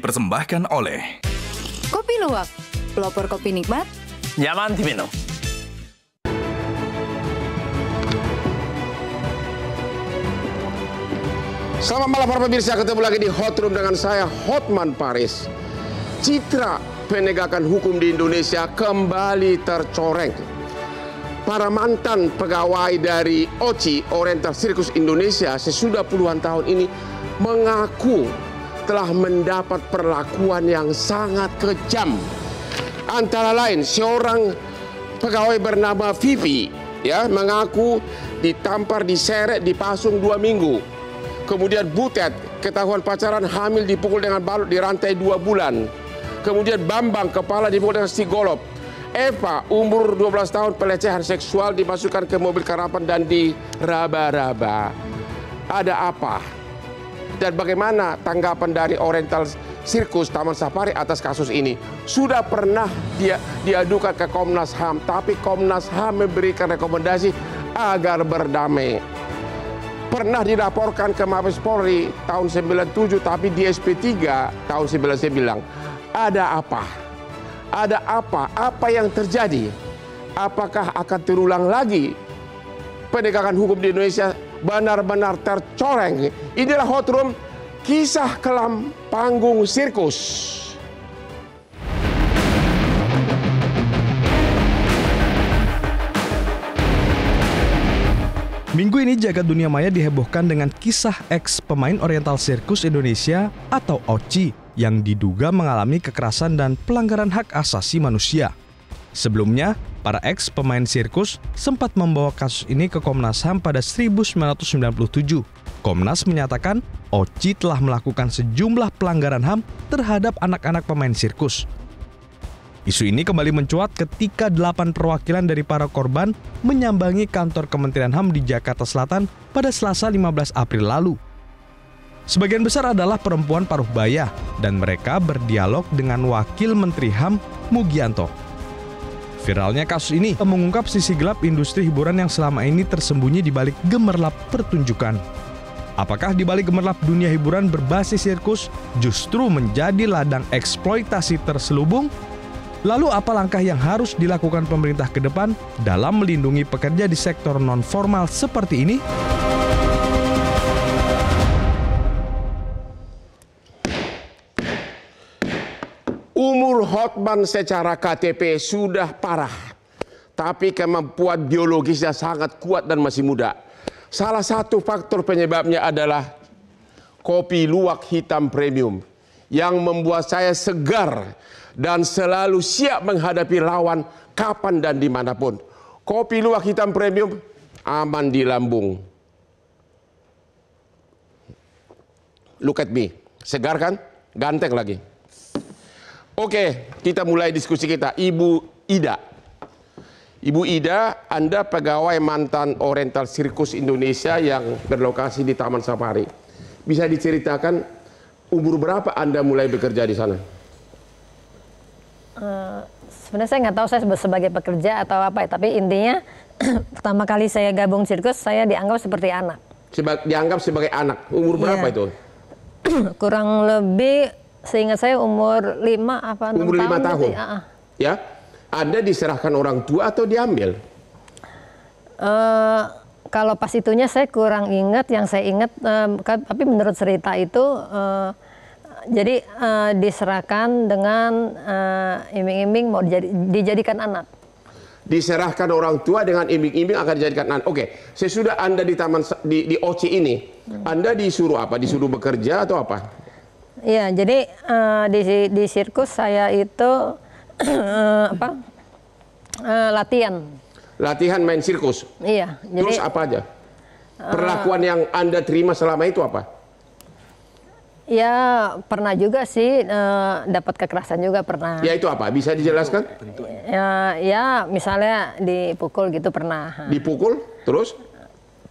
dipersembahkan oleh Kopi Luwak, pelopor kopi nikmat, nyaman diminum. Selamat malam para pemirsa, ketemu lagi di Hot Room dengan saya Hotman Paris. Citra penegakan hukum di Indonesia kembali tercoreng. Para mantan pegawai dari OCI, Oriental Circus Indonesia, sesudah puluhan tahun ini mengaku telah mendapat perlakuan yang sangat kejam. Antara lain, seorang pegawai bernama Vivi mengaku ditampar, diseret, dipasung 2 minggu. Kemudian Butet ketahuan pacaran, hamil, dipukul dengan balut di rantai 2 bulan. Kemudian Bambang kepala dipukul dengan sigolop. Eva umur 12 tahun pelecehan seksual, dimasukkan ke mobil karapan dan diraba-raba. Ada apa? Dan bagaimana tanggapan dari Oriental Circus Taman Safari atas kasus ini? Sudah pernah diadukan ke Komnas HAM, tapi Komnas HAM memberikan rekomendasi agar berdamai. Pernah dilaporkan ke Mabes Polri tahun 97, tapi di SP3 tahun 99. Ada apa? Ada apa? Apa yang terjadi? Apakah akan terulang lagi penegakan hukum di Indonesia benar-benar tercoreng? Inilah Hot Room, kisah kelam panggung sirkus. Minggu ini jagat dunia maya dihebohkan dengan kisah ex pemain Oriental Circus Indonesia atau OCI yang diduga mengalami kekerasan dan pelanggaran hak asasi manusia. Sebelumnya, para ex pemain sirkus sempat membawa kasus ini ke Komnas HAM pada 1997. Komnas menyatakan OCI telah melakukan sejumlah pelanggaran HAM terhadap anak-anak pemain sirkus. Isu ini kembali mencuat ketika 8 perwakilan dari para korban menyambangi kantor Kementerian HAM di Jakarta Selatan pada Selasa 15 April lalu. Sebagian besar adalah perempuan paruh baya dan mereka berdialog dengan Wakil Menteri HAM Mugianto. Viralnya kasus ini mengungkap sisi gelap industri hiburan yang selama ini tersembunyi di balik gemerlap pertunjukan. Apakah di balik gemerlap dunia hiburan berbasis sirkus justru menjadi ladang eksploitasi terselubung? Lalu apa langkah yang harus dilakukan pemerintah ke depan dalam melindungi pekerja di sektor non-formal seperti ini? Umur Hotman secara KTP sudah parah, tapi kemampuan biologisnya sangat kuat dan masih muda. Salah satu faktor penyebabnya adalah kopi luwak hitam premium yang membuat saya segar dan selalu siap menghadapi lawan kapan dan dimanapun. Kopi luwak hitam premium aman di lambung. Look at me, segar kan? Ganteng lagi. Oke, kita mulai diskusi kita. Ibu Ida. Ibu Ida, Anda pegawai mantan Oriental Circus Indonesia yang berlokasi di Taman Safari. Bisa diceritakan umur berapa Anda mulai bekerja di sana? Sebenarnya saya nggak tahu saya sebagai pekerja atau apa ya, tapi intinya pertama kali saya gabung sirkus saya dianggap seperti anak. Dianggap sebagai anak. Umur berapa itu? Kurang lebih seingat saya umur 5 apa 6 umur 5 tahun. Ya. Anda diserahkan orang tua atau diambil? Kalau pas itunya saya kurang ingat, yang saya ingat tapi menurut cerita itu jadi diserahkan dengan iming-iming mau dijadikan anak. Diserahkan orang tua dengan iming-iming akan dijadikan anak. Oke, sesudah Anda di di OCI ini, Anda disuruh apa? Disuruh bekerja atau apa? Iya, jadi di sirkus saya itu latihan. Latihan main sirkus? Iya. Terus apa aja? Perlakuan yang Anda terima selama itu apa? Ya pernah juga sih dapat kekerasan juga pernah. Ya itu apa? Bisa dijelaskan? Ya misalnya dipukul gitu pernah. Dipukul? Terus?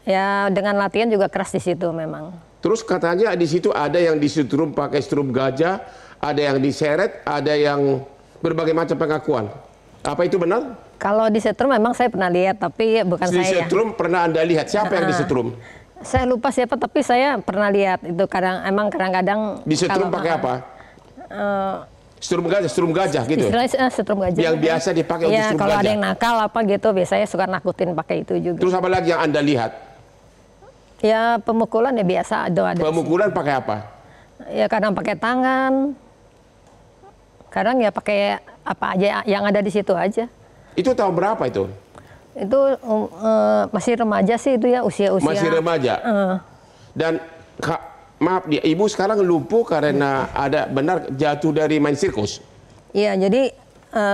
Ya dengan latihan juga keras di situ memang. Terus katanya di situ ada yang disetrum pakai strum gajah, ada yang diseret, ada yang berbagai macam pengakuan. Apa itu benar? Kalau disetrum memang saya pernah lihat, tapi bukan saya. Disetrum pernah Anda lihat? Siapa yang disetrum? Saya lupa siapa, tapi saya pernah lihat itu kadang-kadang. Disetrum pakai apa? Strum gajah gitu. Istilahnya setrum gajah. Yang biasa dipakai untuk ya, strum kalau gajah. ada yang nakal apa gitu, biasanya suka nakutin pakai itu juga. Terus apa lagi yang Anda lihat? Ya pemukulan ya biasa ada. Pemukulan pakai apa? Ya kadang pakai tangan, kadang ya pakai apa aja yang ada di situ aja. Itu tahun berapa itu? Itu masih remaja sih itu ya, usia-usia. Masih remaja. Dan maaf, ibu sekarang lumpuh karena ada benar jatuh dari main sirkus. Iya, jadi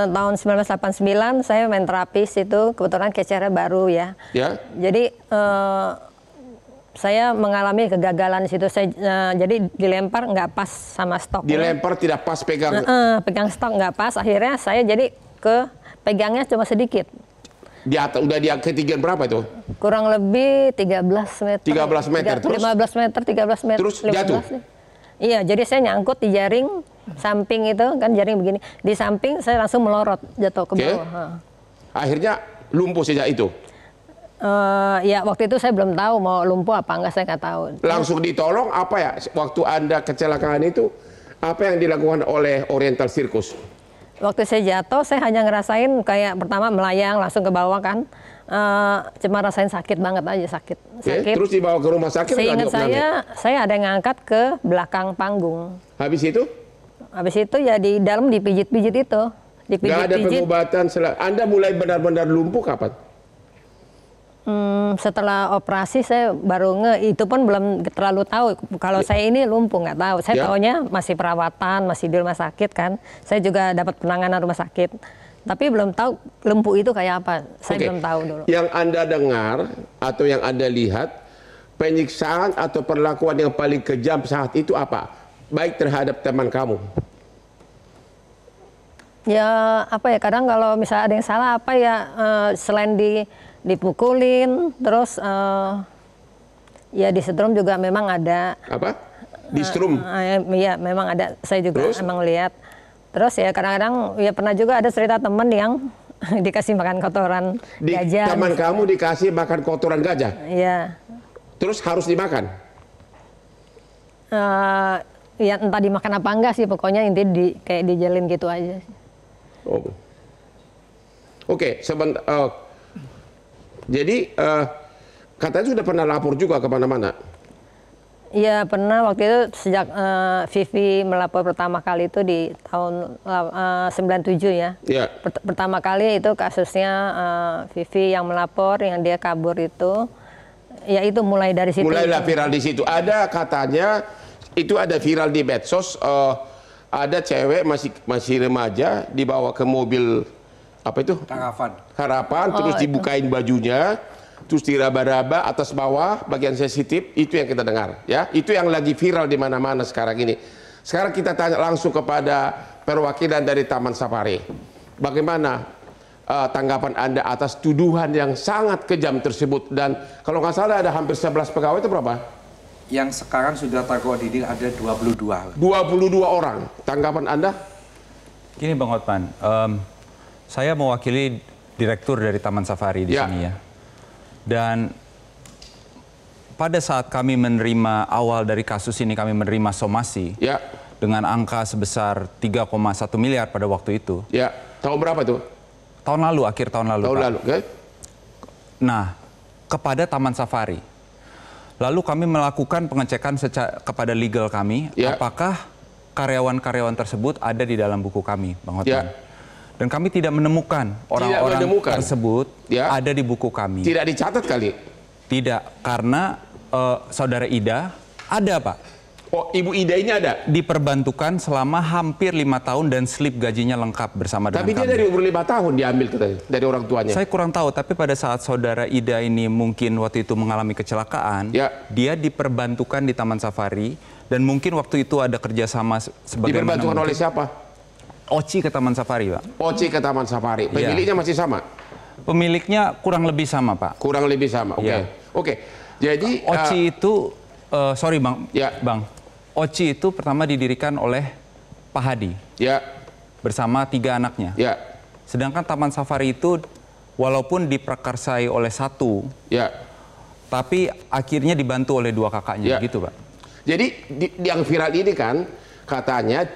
tahun 1989 saya main terapis itu, kebetulan kecernya baru ya. Ya. Jadi saya mengalami kegagalan di situ. Saya jadi dilempar nggak pas sama stok. Dilempar tidak pas pegang. Pegang stok nggak pas. Akhirnya saya jadi pegangnya cuma sedikit. Di atas udah di ketinggian berapa itu? Kurang lebih 13 meter. 13 meter terus? 15 meter, 13 meter. Terus 15 jatuh? nih. Iya, jadi saya nyangkut di jaring samping itu, kan jaring begini. Di samping saya langsung melorot, jatuh ke bawah. Akhirnya lumpuh sejak itu? Ya waktu itu saya belum tahu mau lumpuh apa enggak, saya nggak tahu. Langsung ditolong apa ya? Waktu Anda kecelakaan itu, apa yang dilakukan oleh Oriental Circus? Waktu saya jatuh, saya hanya ngerasain kayak pertama melayang langsung ke bawah kan. Cuma rasain sakit banget aja, sakit. Terus dibawa ke rumah sakit? Seingat saya ada yang ngangkat ke belakang panggung. Habis itu? Habis itu ya di dalam dipijit-pijit itu. Nggak ada pengobatan? Anda mulai benar-benar lumpuh kapan? Setelah operasi saya baru itu pun belum terlalu tahu kalau saya ini lumpuh, nggak tahu. Saya taunya masih perawatan, masih di rumah sakit kan. Saya juga dapat penanganan rumah sakit. Tapi belum tahu lumpuh itu kayak apa. Saya belum tahu dulu. Yang Anda dengar atau yang Anda lihat, penyiksaan atau perlakuan yang paling kejam saat itu apa? Baik terhadap teman kamu. Ya apa ya, kadang kalau misalnya ada yang salah apa ya, selain dipukulin, terus ya di setrum juga memang ada. Apa? Di strum? Iya memang ada, saya juga emang lihat. Terus ya kadang-kadang ya pernah juga ada cerita temen yang dikasih makan kotoran gajah. Teman kamu dikasih makan kotoran gajah? Iya. Terus harus dimakan? Ya entah dimakan apa enggak sih, pokoknya intinya kayak dijalin gitu aja. Oh. Oke, sebentar. Jadi katanya sudah pernah lapor juga ke mana-mana? Iya pernah, waktu itu sejak Vivi melapor pertama kali itu di tahun 97 ya. Yeah. Pertama kali itu kasusnya Vivi yang melapor, yang dia kabur itu. Ya itu mulai dari situ. Mulailah viral di situ. Ada katanya itu ada viral di medsos, ada cewek masih remaja dibawa ke mobil apa itu? Harapan, terus dibukain bajunya, terus diraba-raba atas bawah bagian sensitif. Itu yang kita dengar, ya. Itu yang lagi viral di mana-mana sekarang ini. Sekarang kita tanya langsung kepada perwakilan dari Taman Safari. Bagaimana tanggapan Anda atas tuduhan yang sangat kejam tersebut? Dan kalau nggak salah ada hampir 11 pegawai, itu berapa? Yang sekarang sudah terkoordinir ada 22. 22 orang. Tanggapan Anda? Gini Bang Hotman, saya mewakili direktur dari Taman Safari di sini ya. Dan pada saat kami menerima awal dari kasus ini, kami menerima somasi dengan angka sebesar 3,1 miliar pada waktu itu. Ya, tahun berapa tuh? Tahun lalu, akhir tahun lalu. Tahun lalu, okay. Nah, kepada Taman Safari. Lalu kami melakukan pengecekan kepada legal kami, apakah karyawan-karyawan tersebut ada di dalam buku kami, Bang Hotman. Dan kami tidak menemukan orang-orang tersebut ada di buku kami. Tidak dicatat kali? Tidak, karena saudara Ida ada, Pak. Oh, Ibu Ida ini ada? Diperbantukan selama hampir 5 tahun dan slip gajinya lengkap bersama dengan kami. Tapi dia dari umur 5 tahun diambil dari orang tuanya? Saya kurang tahu, tapi pada saat saudara Ida ini mungkin waktu itu mengalami kecelakaan, dia diperbantukan di Taman Safari, dan mungkin waktu itu ada kerjasama sebagaimana. Diperbantukan oleh siapa? Oci ke Taman Safari, Pak. Oci ke Taman Safari. Pemiliknya masih sama? Pemiliknya kurang lebih sama, Pak. Kurang lebih sama, oke. Oke, jadi Oci itu, sorry Bang, Bang. Oci itu pertama didirikan oleh Pak Hadi. Bersama 3 anaknya. Sedangkan Taman Safari itu walaupun diprakarsai oleh 1, tapi akhirnya dibantu oleh 2 kakaknya, gitu Pak. Jadi yang viral ini kan katanya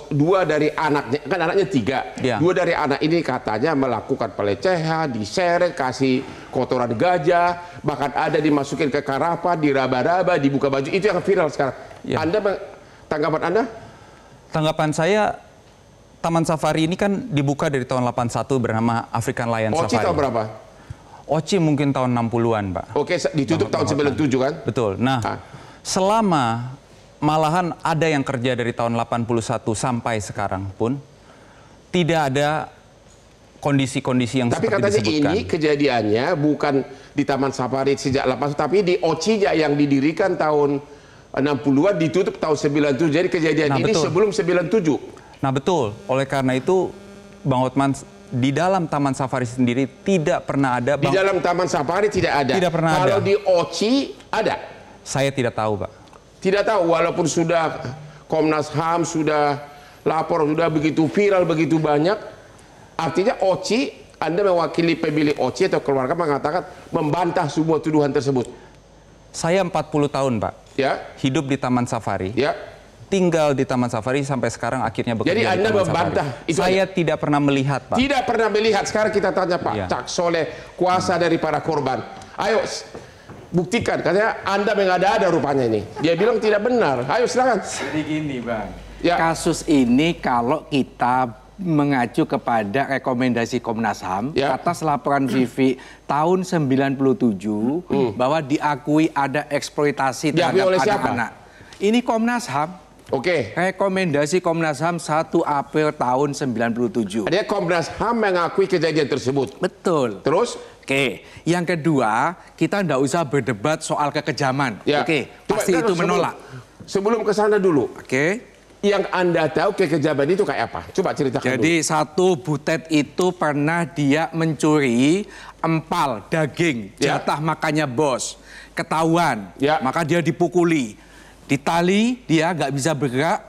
dua dari anaknya, kan anaknya 3, Ya. 2 dari anak ini katanya melakukan pelecehan, diseret, kasih kotoran gajah, bahkan ada dimasukin ke karapan, diraba-raba, dibuka baju, itu yang viral sekarang. Ya. Tanggapan Anda? Tanggapan saya, Taman Safari ini kan dibuka dari tahun 81 bernama African Lion Oci Safari. tahun berapa? Oci mungkin tahun 60-an, Pak. Oke, ditutup tahun 97 kan? Betul. Nah, selama malahan ada yang kerja dari tahun 81 sampai sekarang pun tidak ada kondisi-kondisi yang Tapi seperti katanya disebutkan. ini kejadiannya bukan di Taman Safari sejak 81, tapi di Ocija yang didirikan tahun 60-an, ditutup tahun 97. Jadi kejadian Nah, ini betul. sebelum 97. Nah, betul. Oleh karena itu, Bang Hotman, di dalam Taman Safari sendiri tidak pernah ada. Di dalam Taman Safari tidak ada. Tidak pernah Kalau ada. di Oci ada. Saya tidak tahu, Pak. Tidak tahu, walaupun sudah Komnas HAM sudah lapor, sudah begitu viral, begitu banyak. Artinya Oci, Anda mewakili pemilik Oci atau keluarga mengatakan membantah semua tuduhan tersebut. Saya 40 tahun, Pak. Ya, Hidup di Taman Safari. ya. Tinggal di Taman Safari sampai sekarang akhirnya bekerja Jadi di Anda Taman membantah Safari. itu Saya tidak pernah melihat, Pak. Tidak pernah melihat. Sekarang kita tanya Pak Iya. Cak Soleh, kuasa dari para korban. Ayo, buktikan. Katanya Anda mengada-ada rupanya ini. Dia bilang tidak benar. Ayo silakan. Jadi gini Bang, Ya. kasus ini kalau kita mengacu kepada rekomendasi Komnas HAM Ya. atas laporan Vivi tahun 97 bahwa diakui ada eksploitasi Diakui terhadap oleh siapa? anak-anak. Ini Komnas HAM. Oke. Rekomendasi Komnas HAM 1 April tahun 97. Dia Komnas HAM mengakui kejadian tersebut. Betul. Terus? Oke, yang kedua, kita nggak usah berdebat soal kekejaman. Ya. Oke, Coba, pasti itu menolak. Sebelum ke sana dulu, Oke. yang Anda tahu kekejaman itu kayak apa? Coba ceritakan dulu. Jadi satu butet itu pernah dia mencuri empal daging, Ya. jatah makannya bos. Ketahuan, Ya. maka dia dipukuli. Ditali, dia nggak bisa bergerak,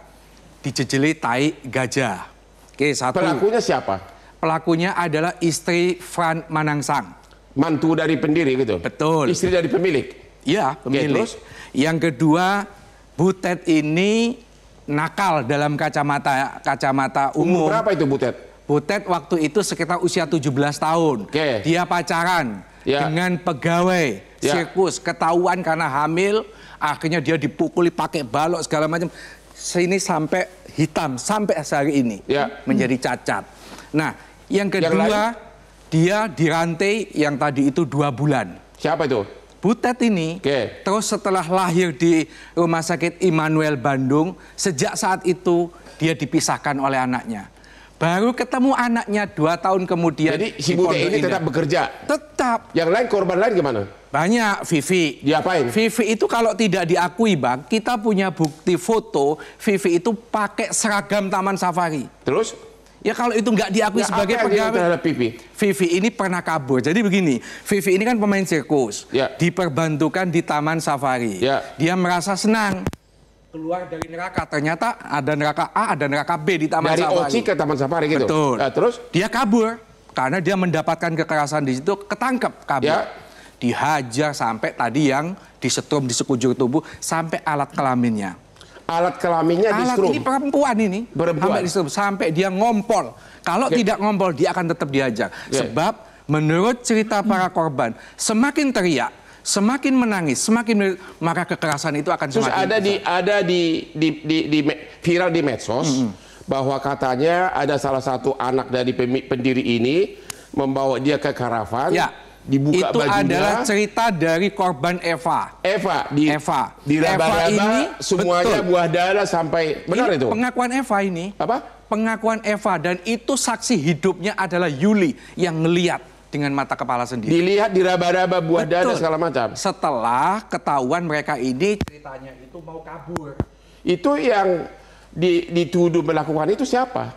dijejeli tai gajah. Oke, satu. Pelakunya siapa? Pelakunya adalah istri Fran Manangsang. Mantu dari pendiri gitu? Betul. Istri dari pemilik? Ya, pemilik. terus? Yang kedua, butet ini nakal dalam kacamata umum. Umur berapa itu Butet? Butet waktu itu sekitar usia 17 tahun. Oke. Dia pacaran Ya. dengan pegawai Ya. sirkus. Ketahuan karena hamil, akhirnya dia dipukuli pakai balok segala macam. Sini sampai hitam, sampai hari ini. Ya. Menjadi cacat. Nah, yang lain? kedua, dia dirantai yang tadi itu 2 bulan. Siapa itu? Butet ini, Oke. terus setelah lahir di Rumah Sakit Immanuel Bandung, sejak saat itu dia dipisahkan oleh anaknya. Baru ketemu anaknya 2 tahun kemudian. Jadi di si Butet Pondok ini Indah. tetap bekerja? Tetap. Yang lain, korban lain gimana? Banyak, Vivi. Diapain? Vivi itu kalau tidak diakui, Bang, kita punya bukti foto Vivi itu pakai seragam Taman Safari. Terus? Ya kalau itu nggak diakui Ya, sebagai apa yang dia pegawai. terhadap Vivi? Vivi ini pernah kabur. Jadi begini, Vivi ini kan pemain sirkus. Ya. Diperbantukan di Taman Safari. Ya. Dia merasa senang. Keluar dari neraka, ternyata ada neraka A, ada neraka B di Taman Dari Safari. Oci ke Taman Safari gitu? Betul. Nah, terus? Dia kabur. Karena dia mendapatkan kekerasan di situ, ketangkep, kabur. Ya. Dihajar sampai tadi yang disetrum di sekujur tubuh, sampai alat kelaminnya. Alat kelaminnya di Alat strum. ini perempuan ini. Perempuan. Sampai di-strum, sampai dia ngompol. Kalau Oke. tidak ngompol, dia akan tetap dihajar. Oke. Sebab menurut cerita para korban, semakin teriak, semakin menangis, semakin maka kekerasan itu akan Terus semakin ada di viral di medsos bahwa katanya ada salah satu anak dari pendiri ini membawa dia ke karavan, Ya, dibuka itu bajunya. adalah cerita dari korban Eva. Eva Eva. diraba-raba Eva ini, semuanya betul. buah dara sampai benar Ini itu. pengakuan Eva ini. Apa? Pengakuan Eva, dan itu saksi hidupnya adalah Yuli yang ngeliat dengan mata kepala sendiri. Dilihat diraba-raba buah dada Betul. segala macam. Setelah ketahuan mereka ini ceritanya itu mau kabur. Itu yang dituduh melakukan itu siapa?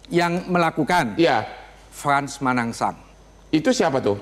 Yang melakukan Ya, Frans Manangsang. itu siapa tuh?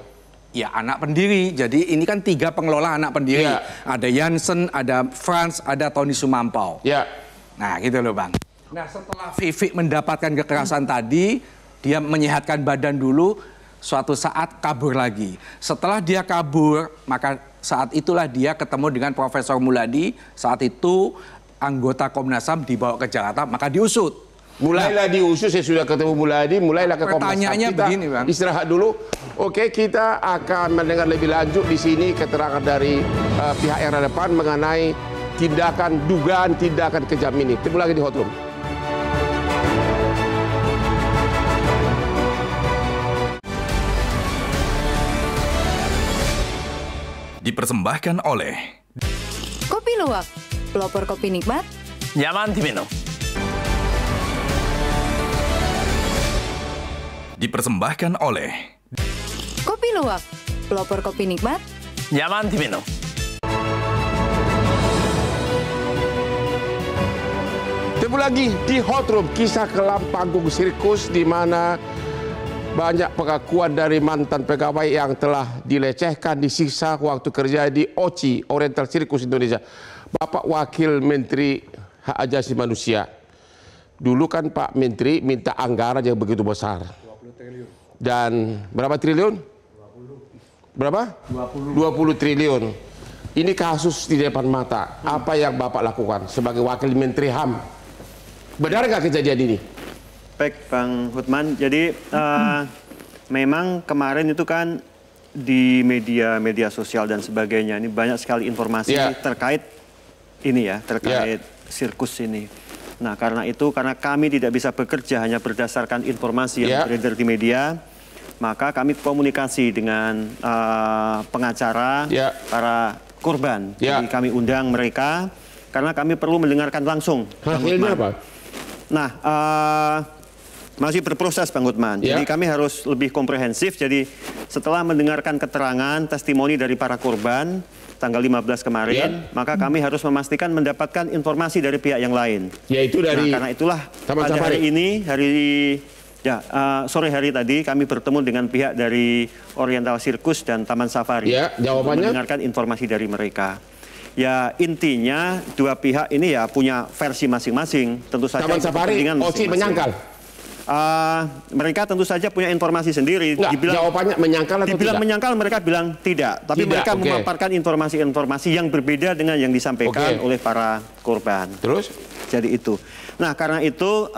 Ya anak pendiri. Jadi ini kan 3 pengelola anak pendiri. Ya. Ada Jansen, ada Frans, ada Tony Sumampau. Ya, Nah gitu loh Bang. Nah setelah Vivi mendapatkan kekerasan tadi, dia menyehatkan badan dulu, suatu saat kabur lagi. Setelah dia kabur, maka saat itulah dia ketemu dengan Profesor Muladi. Saat itu anggota Komnas HAM dibawa ke Jakarta, maka diusut. Mulailah diusut, saya sudah ketemu Muladi, mulailah ke Komnas HAM. Pertanyaannya Kita begini, Bang. istirahat dulu. Oke, kita akan mendengar lebih lanjut di sini keterangan dari pihak yang ada depan mengenai dugaan tindakan kejam ini. Ketemu lagi di Hot Room. Dipersembahkan oleh Kopi Luwak, pelopor kopi nikmat, nyaman diminum. Dipersembahkan oleh Kopi Luwak, pelopor kopi nikmat, nyaman diminum. Ketemu lagi di Hot Room, kisah kelam panggung sirkus di mana banyak pengakuan dari mantan pegawai yang telah dilecehkan, disiksa waktu kerja di OCI, Oriental Circus Indonesia. Bapak Wakil Menteri Hak Asasi Manusia. Dulu kan Pak Menteri minta anggaran yang begitu besar. 20 triliun. Dan berapa triliun? 20. Berapa? 20 triliun. Ini kasus di depan mata. Apa yang Bapak lakukan sebagai Wakil Menteri HAM? Benar nggak kejadian ini? Baik, Bang Hotman. Jadi memang kemarin itu kan di media sosial dan sebagainya ini banyak sekali informasi terkait ini ya, terkait sirkus ini. Nah, karena kami tidak bisa bekerja hanya berdasarkan informasi yang beredar di media, maka kami komunikasi dengan pengacara para korban. Jadi kami undang mereka karena kami perlu mendengarkan langsung. Hasilnya apa? Nah, masih berproses, Bang Hotman. Jadi kami harus lebih komprehensif. Jadi setelah mendengarkan keterangan, testimoni dari para korban tanggal 15 kemarin, maka kami harus memastikan mendapatkan informasi dari pihak yang lain. Yaitu dari karena itulah pada hari ini, sore hari tadi kami bertemu dengan pihak dari Oriental Circus dan Taman Safari. Jawabannya? Mendengarkan informasi dari mereka. Ya, intinya dua pihak ini ya punya versi masing-masing. Tentu saja Taman Safari, OCI menyangkal. Mereka tentu saja punya informasi sendiri. Jawabannya menyangkal atau dibilang tidak? menyangkal, mereka bilang tidak. Tapi mereka memaparkan informasi-informasi yang berbeda dengan yang disampaikan oleh para korban. Terus? Jadi itu. Nah, karena itu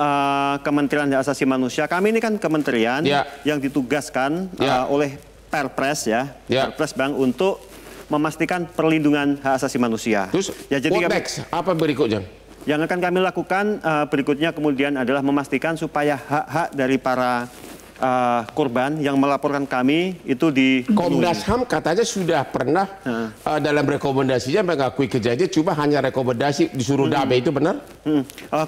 Kementerian Hak Asasi Manusia, kami ini kan kementerian yang ditugaskan oleh Perpres Perpres Bang, untuk memastikan perlindungan hak asasi manusia. Terus, jadi next? Apa berikutnya? Yang akan kami lakukan berikutnya kemudian adalah memastikan supaya hak-hak dari para korban yang melaporkan kami itu di Komnas HAM katanya sudah pernah dalam rekomendasinya mengakui kejadian, cuma hanya rekomendasi disuruh damai, itu benar?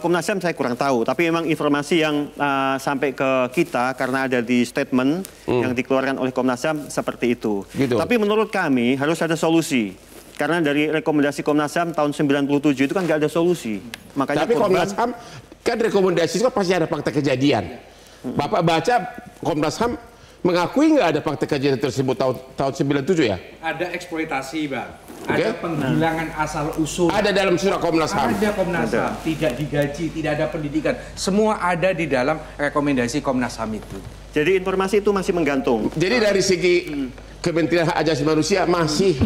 Komnas HAM saya kurang tahu, tapi memang informasi yang sampai ke kita karena ada di statement yang dikeluarkan oleh Komnas HAM seperti itu. Tapi menurut kami harus ada solusi. Karena dari rekomendasi Komnas HAM tahun 97 itu kan nggak ada solusi. Makanya tapi Komnas HAM kan rekomendasi itu kan pasti ada fakta kejadian. Bapak baca Komnas HAM mengakui nggak ada fakta kejadian tersebut tahun 97 ya? Ada eksploitasi, Bang. Ada penghilangan asal usul. Ada dalam surat Komnas HAM. Ada Komnas HAM, tidak digaji, tidak ada pendidikan. Semua ada di dalam rekomendasi Komnas HAM itu. Jadi informasi itu masih menggantung. Jadi dari segi Kementerian Hak Asasi Manusia masih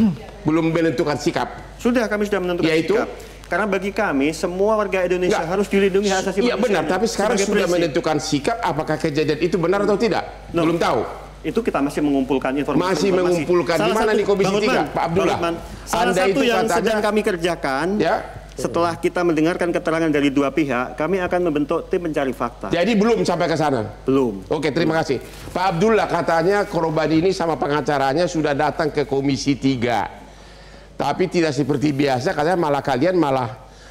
belum menentukan sikap. Sudah, kami sudah menentukan sikap. Karena bagi kami semua warga Indonesia harus dilindungi hak asasi manusia. Iya benar, tapi sekarang sudah menentukan sikap, apakah kejadian itu benar atau tidak? Belum tahu. Itu kita masih mengumpulkan informasi. Masih mengumpulkan. Di mana di Komisi 3, Pak Abdullah? Salah satu yang sedang kami kerjakan, setelah kita mendengarkan keterangan dari dua pihak, kami akan membentuk tim mencari fakta. Jadi belum sampai ke sana? Belum. Oke, terima kasih. Pak Abdullah, katanya korban ini sama pengacaranya sudah datang ke Komisi 3. Tapi tidak seperti biasa, katanya kalian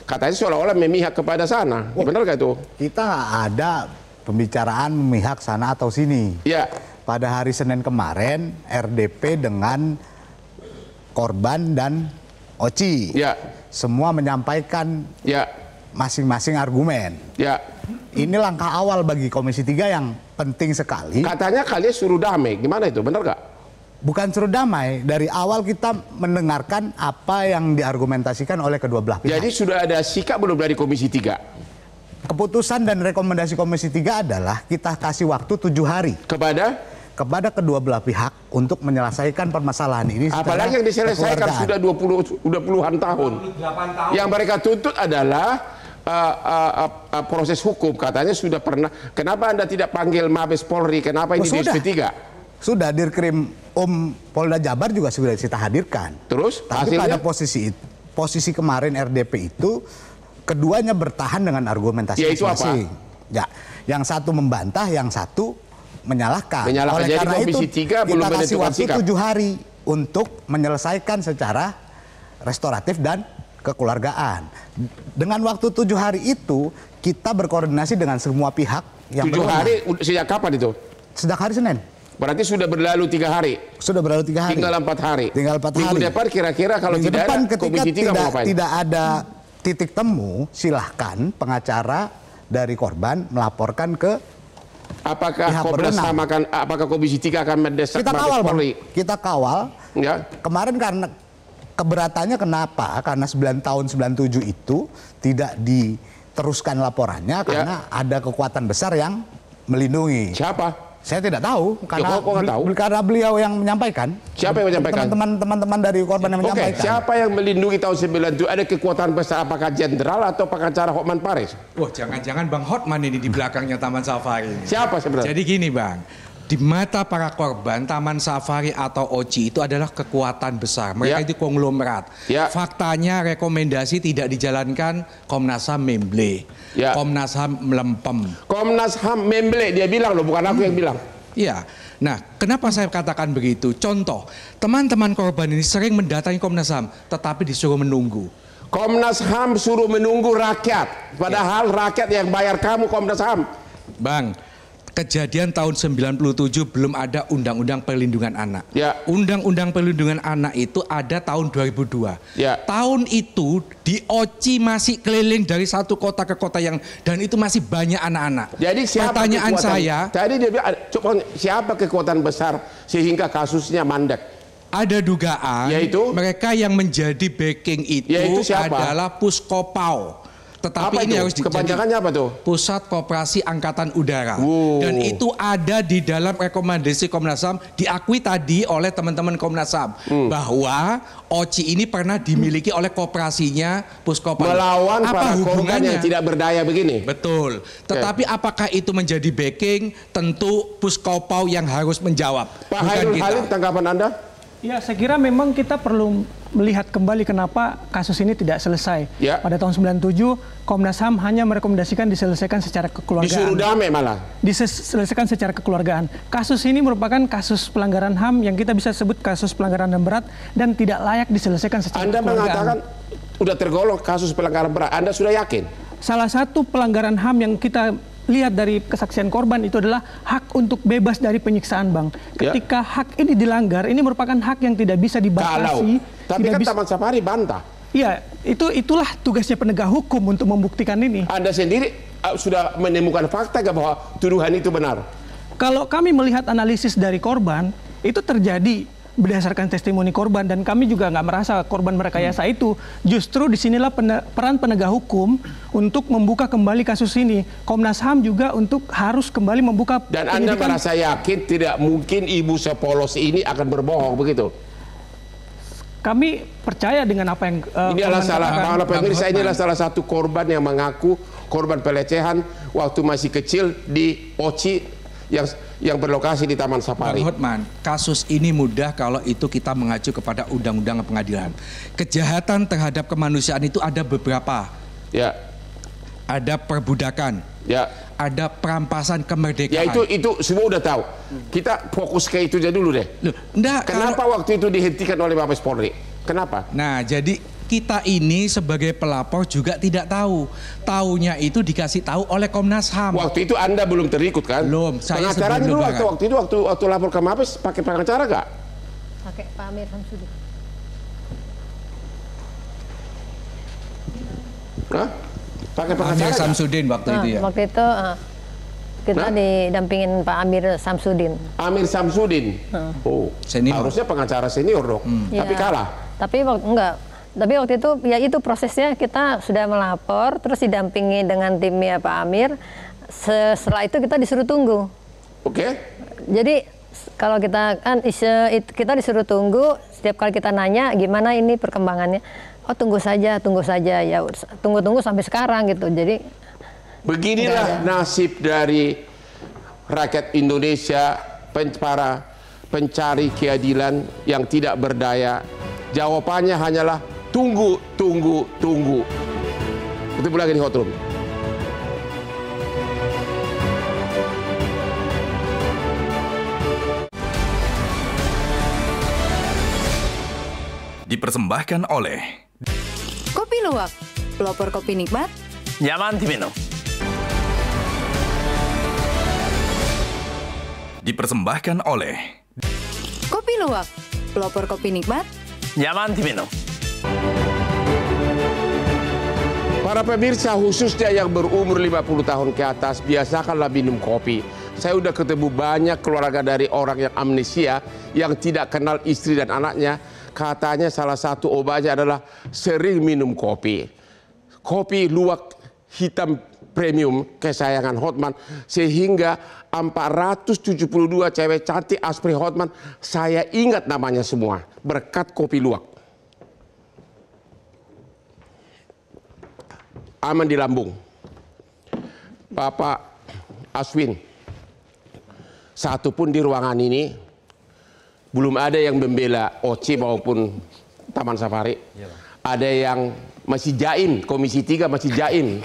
katanya seolah-olah memihak kepada sana. Benar nggak itu? Kita ada pembicaraan memihak sana atau sini. Ya. Pada hari Senin kemarin, RDP dengan korban dan OCI. Ya. Semua menyampaikan masing-masing argumen. Ya. Ini langkah awal bagi Komisi 3 yang penting sekali. Katanya kalian suruh damai. Gimana itu? Benar nggak? Bukan suruh damai. Dari awal kita mendengarkan apa yang diargumentasikan oleh kedua belah pihak. Jadi sudah ada sikap belum dari Komisi 3? Keputusan dan rekomendasi Komisi 3 adalah kita kasih waktu 7 hari. Kepada? kepada kedua belah pihak untuk menyelesaikan permasalahan ini. Apalagi yang diselesaikan sudah 20-an tahun. 28 tahun. Yang mereka tuntut adalah proses hukum. Katanya sudah pernah. Kenapa Anda tidak panggil Mabes Polri? Kenapa ini di SP3? Sudah, Dirkrim Polda Jabar juga sudah kita hadirkan. Terus tapi hasilnya? pada posisi kemarin RDP itu keduanya bertahan dengan argumentasi masing-masing. Ya, yang satu membantah, yang satu menyalahkan. Oleh jadi karena itu kita kasih waktu 7 hari untuk menyelesaikan secara restoratif dan kekeluargaan. Dengan waktu 7 hari itu kita berkoordinasi dengan semua pihak yang 7 hari sejak kapan itu? Sejak hari Senin. Berarti sudah berlalu 3 hari. Sudah berlalu 3 hari. Tinggal 4 hari. Tinggal 4 hari. Minggu depan kira-kira kalau Minggu tidak depan, ada Komisi 3 mau ngapain? tidak ada titik temu, silahkan pengacara dari korban melaporkan ke apakah Komnas HAM apakah Komisi 3 akan mendesak Mabes Polri? Kita kawal. Ya. Kemarin karena keberatannya kenapa? Karena 9 tahun 97 itu tidak diteruskan laporannya karena ada kekuatan besar yang melindungi. Siapa? Saya tidak tahu karena beliau yang menyampaikan. Siapa yang menyampaikan? Teman-teman dari korban yang menyampaikan. Siapa yang melindungi tahun 97? Ada kekuatan besar, apakah jenderal atau pengacara Hotman Paris? Wah, jangan-jangan Bang Hotman ini di belakangnya Taman Safari. Siapa sebenarnya? Jadi gini Bang, di mata para korban Taman Safari atau OCI itu adalah kekuatan besar. Mereka itu konglomerat. Faktanya rekomendasi tidak dijalankan, Komnas HAM memble. Komnas HAM melempem. Komnas HAM memble, dia bilang loh, bukan aku yang bilang. Iya. Nah, kenapa saya katakan begitu? Contoh, teman-teman korban ini sering mendatangi Komnas HAM, tetapi disuruh menunggu. Komnas HAM suruh menunggu rakyat, padahal rakyat yang bayar kamu Komnas HAM. Bang, kejadian tahun 97 belum ada Undang-Undang Perlindungan Anak. Undang-Undang Perlindungan Anak itu ada tahun 2002. Tahun itu di OCI masih keliling dari satu kota ke kota dan itu masih banyak anak-anak. Jadi siapa pertanyaan saya? Tadi dia bilang, siapa kekuatan besar sehingga kasusnya mandek? Ada dugaan mereka yang menjadi backing itu adalah Puskopau. Tetapi ini harus kepanjangannya apa tuh? Pusat Koperasi Angkatan Udara. Dan itu ada di dalam rekomendasi Komnas HAM, diakui tadi oleh teman-teman Komnas HAM bahwa OCI ini pernah dimiliki oleh koperasinya Puskopau. Melawan para korban yang tidak berdaya begini. Betul. Tetapi apakah itu menjadi backing? Tentu Puskopau yang harus menjawab. Pak Hairul Halim, tanggapan Anda? Ya, saya kira memang kita perlu melihat kembali kenapa kasus ini tidak selesai. Pada tahun 97, Komnas HAM hanya merekomendasikan diselesaikan secara kekeluargaan. Disuruh damai malah. Diselesaikan secara kekeluargaan. Kasus ini merupakan kasus pelanggaran HAM yang kita bisa sebut kasus pelanggaran HAM berat dan tidak layak diselesaikan secara kekeluargaan. Anda mengatakan sudah tergolong kasus pelanggaran berat. Anda sudah yakin? Salah satu pelanggaran HAM yang kita lihat dari kesaksian korban itu adalah hak untuk bebas dari penyiksaan, Bang. Ketika hak ini dilanggar, ini merupakan hak yang tidak bisa dibatasi. Tapi kan Taman Safari bantah. Iya, itulah tugasnya penegak hukum untuk membuktikan ini. Anda sendiri sudah menemukan fakta nggak bahwa tuduhan itu benar? Kalau kami melihat analisis dari korban, itu terjadi berdasarkan testimoni korban dan kami juga nggak merasa korban merekayasa itu. Justru disinilah peran penegak hukum untuk membuka kembali kasus ini. Komnas HAM juga untuk harus kembali membuka. Dan Anda merasa yakin tidak mungkin ibu sepolos ini akan berbohong begitu? Kami percaya dengan apa yang inilah salah satu korban yang mengaku korban pelecehan waktu masih kecil di OCI yang berlokasi di Taman Safari. Bang Hotman, kasus ini mudah kalau itu kita mengacu kepada undang-undang pengadilan. Kejahatan terhadap kemanusiaan itu ada beberapa. Ada perbudakan. Ada perampasan kemerdekaan. Ya itu semua udah tahu. Kita fokus ke itu aja dulu deh. Kenapa waktu itu dihentikan oleh Mabes Polri? Kenapa? Nah, jadi kita ini sebagai pelapor juga tidak tahu. Taunya itu dikasih tahu oleh Komnas HAM. Waktu itu Anda belum terikut kan? Belum. Pengacara dulu waktu lapor ke Mabes pakai pengacara gak? Pakai Pak Amir Samsudin. Hah? Pakai pengacara Amir Samsudin waktu itu ya? Waktu itu kita didampingin Pak Amir Samsudin. Amir Samsudin? Oh, harusnya pengacara senior dong. Tapi kalah? Tapi enggak. Tapi waktu itu ya itu prosesnya kita sudah melapor terus didampingi dengan timnya Pak Amir. Setelah itu kita disuruh tunggu. Oke. Jadi kalau kita kan kita disuruh tunggu, setiap kali kita nanya gimana ini perkembangannya, oh tunggu saja ya, tunggu sampai sekarang gitu. Jadi beginilah nasib dari rakyat Indonesia, para pencari keadilan yang tidak berdaya. Jawabannya hanyalah tunggu. Ketemu lagi di Hot Room. Dipersembahkan oleh Kopi Luwak, pelopor kopi nikmat, nyaman diminum. Dipersembahkan oleh Kopi Luwak, pelopor kopi nikmat, nyaman diminum. Para pemirsa khususnya yang berumur 50 tahun ke atas, biasakanlah minum kopi. Saya udah ketemu banyak keluarga dari orang yang amnesia, yang tidak kenal istri dan anaknya. Katanya salah satu obatnya adalah sering minum kopi. Kopi luwak hitam premium kesayangan Hotman, sehingga 472 cewek cantik aspri Hotman saya ingat namanya semua berkat kopi luwak. Aman di lambung. Bapak Aswin, satu pun di ruangan ini belum ada yang membela OC maupun Taman Safari. Ada yang masih jaim, Komisi 3 masih jaim.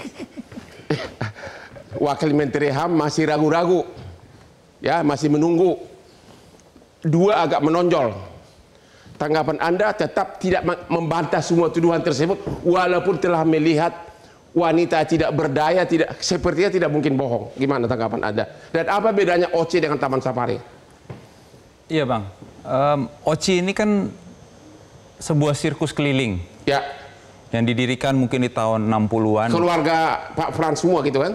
Wakil Menteri HAM masih ragu-ragu. Ya, masih menunggu. Dua agak menonjol. Tanggapan Anda tetap tidak membantah semua tuduhan tersebut walaupun telah melihat wanita tidak berdaya, sepertinya tidak mungkin bohong. Gimana tanggapan Anda? Dan apa bedanya OC dengan Taman Safari? Iya Bang, OC ini kan sebuah sirkus keliling. Ya. Yang didirikan mungkin di tahun 60-an. Keluarga Pak Frans semua gitu kan?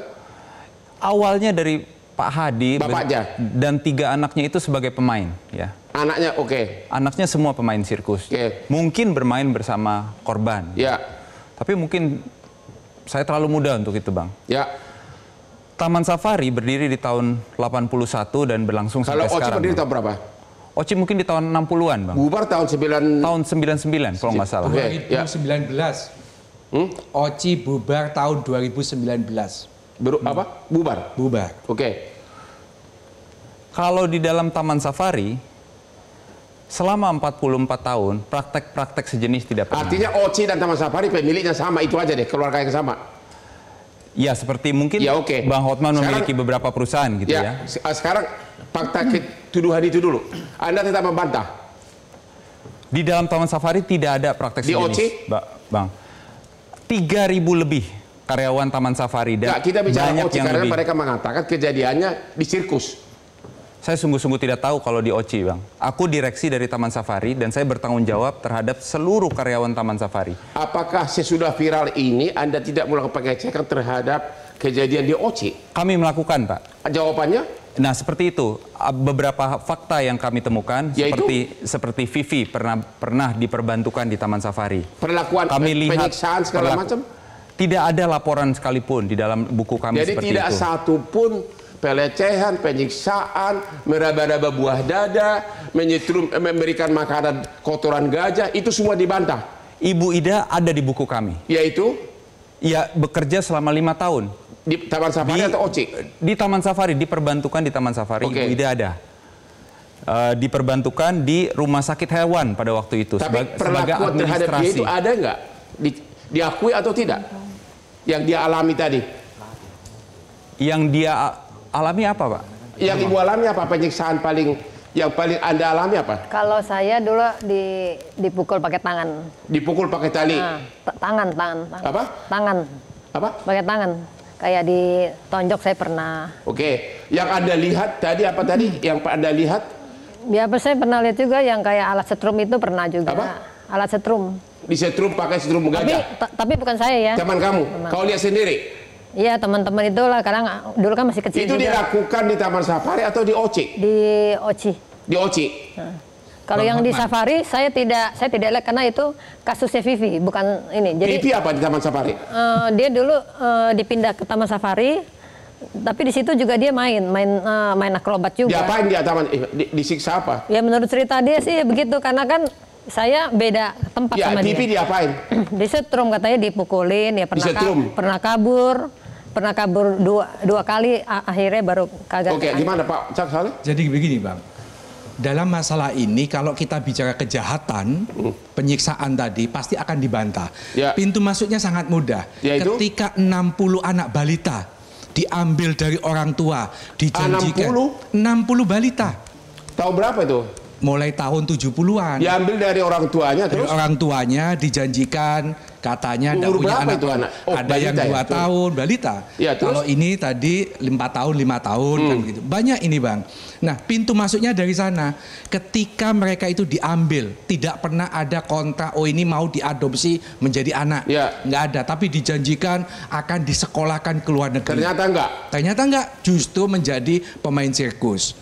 Awalnya dari Pak Hadi bapaknya dan 3 anaknya itu sebagai pemain, ya. Anaknya oke. Anaknya semua pemain sirkus. Mungkin bermain bersama korban. Ya. Tapi mungkin saya terlalu muda untuk itu, Bang. Ya. Taman Safari berdiri di tahun 81 dan berlangsung sampai sekarang. Kalau OC berdiri tahun berapa? OC mungkin di tahun 60-an, Bang. Bubar tahun 99 kalau nggak salah. 2019. OC bubar tahun 2019. Apa? Bubar? Bubar. Oke. Kalau di dalam Taman Safari, selama 44 tahun, praktek-praktek sejenis tidak pernah. Artinya OC dan Taman Safari pemiliknya sama, itu aja deh, keluarga yang sama. Ya, seperti mungkin Bang Hotman memiliki beberapa perusahaan gitu ya. Sekarang fakta tuduhan itu dulu. Anda tetap membantah. Di dalam Taman Safari tidak ada praktek sejenis. Di OC? Bang, 3.000 lebih karyawan Taman Safari dan kita bicara banyak OC yang karena lebih. mereka mengatakan kejadiannya di sirkus. Saya sungguh-sungguh tidak tahu kalau di OC, Bang. Aku direksi dari Taman Safari dan saya bertanggung jawab terhadap seluruh karyawan Taman Safari. Apakah sesudah viral ini Anda tidak melakukan pengecekan terhadap kejadian di OC? Kami melakukan, Pak. Jawabannya? Nah, seperti itu. Beberapa fakta yang kami temukan, seperti Vivi pernah diperbantukan di Taman Safari. Perlakuan penyiksaan segala macam? Tidak ada laporan sekalipun di dalam buku kami seperti itu. Jadi tidak satu pun pelecehan, penyiksaan, meraba-raba buah dada, memberikan makanan kotoran gajah, itu semua dibantah. Ibu Ida ada di buku kami. Yaitu? Ya, bekerja selama 5 tahun. Di Taman Safari atau OC? Di Taman Safari, diperbantukan di Taman Safari, Ibu Ida ada. Diperbantukan di rumah sakit hewan pada waktu itu. Tapi perlakuan terhadap dia itu ada nggak? Diakui atau tidak? Yang dia alami tadi? Yang dia alami apa, Pak? Yang Ibu alami apa? Penyiksaan yang paling Anda alami apa? Kalau saya dulu dipukul pakai tangan. Dipukul pakai tali? Tangan. Apa? Tangan. Apa? Pakai tangan. Kayak ditonjok saya pernah. Oke. Yang Anda lihat tadi apa tadi? Yang Anda lihat? Ya, saya pernah lihat juga yang kayak alat setrum itu pernah juga. Apa? Alat setrum. Disetrum pakai setrum gajah? Tapi bukan saya ya. Teman kamu? Kau lihat sendiri? Iya, teman-teman itu lah, karena dulu kan masih kecil. Itu juga dilakukan di Taman Safari atau di OC? Di OC. Di OC. Kalau yang di Safari saya tidak lihat karena itu kasusnya Vivi, bukan ini. Jadi Vivi apa di Taman Safari? Dia dulu dipindah ke Taman Safari, Tapi di situ juga dia main akrobat juga. Diapain dia taman? Disiksa apa? Ya menurut cerita dia sih begitu, karena kan saya beda tempat sama dia. TV diapain? Disetrum, katanya dipukulin, ya pernah kabur dua kali, akhirnya baru kagak. Oke, gimana Pak Cak Saleh? Jadi begini Bang, dalam masalah ini kalau kita bicara kejahatan, penyiksaan tadi pasti akan dibantah. Pintu masuknya sangat mudah. Ketika 60 anak balita diambil dari orang tua, dijanjikan 60 balita. Tahun berapa itu? Mulai tahun 70-an. Diambil dari orang tuanya terus? Dari orang tuanya dijanjikan, katanya ada punya anak. Itu anak? Oh, ada yang 2 tahun, balita. Ya, kalau ini tadi 4 tahun, 5 tahun kan gitu. Banyak ini Bang. Nah, pintu masuknya dari sana. Ketika mereka itu diambil, tidak pernah ada kontrak, oh ini mau diadopsi menjadi anak. Nggak ada, tapi dijanjikan akan disekolahkan ke luar negeri. Ternyata enggak? Ternyata enggak, justru menjadi pemain sirkus.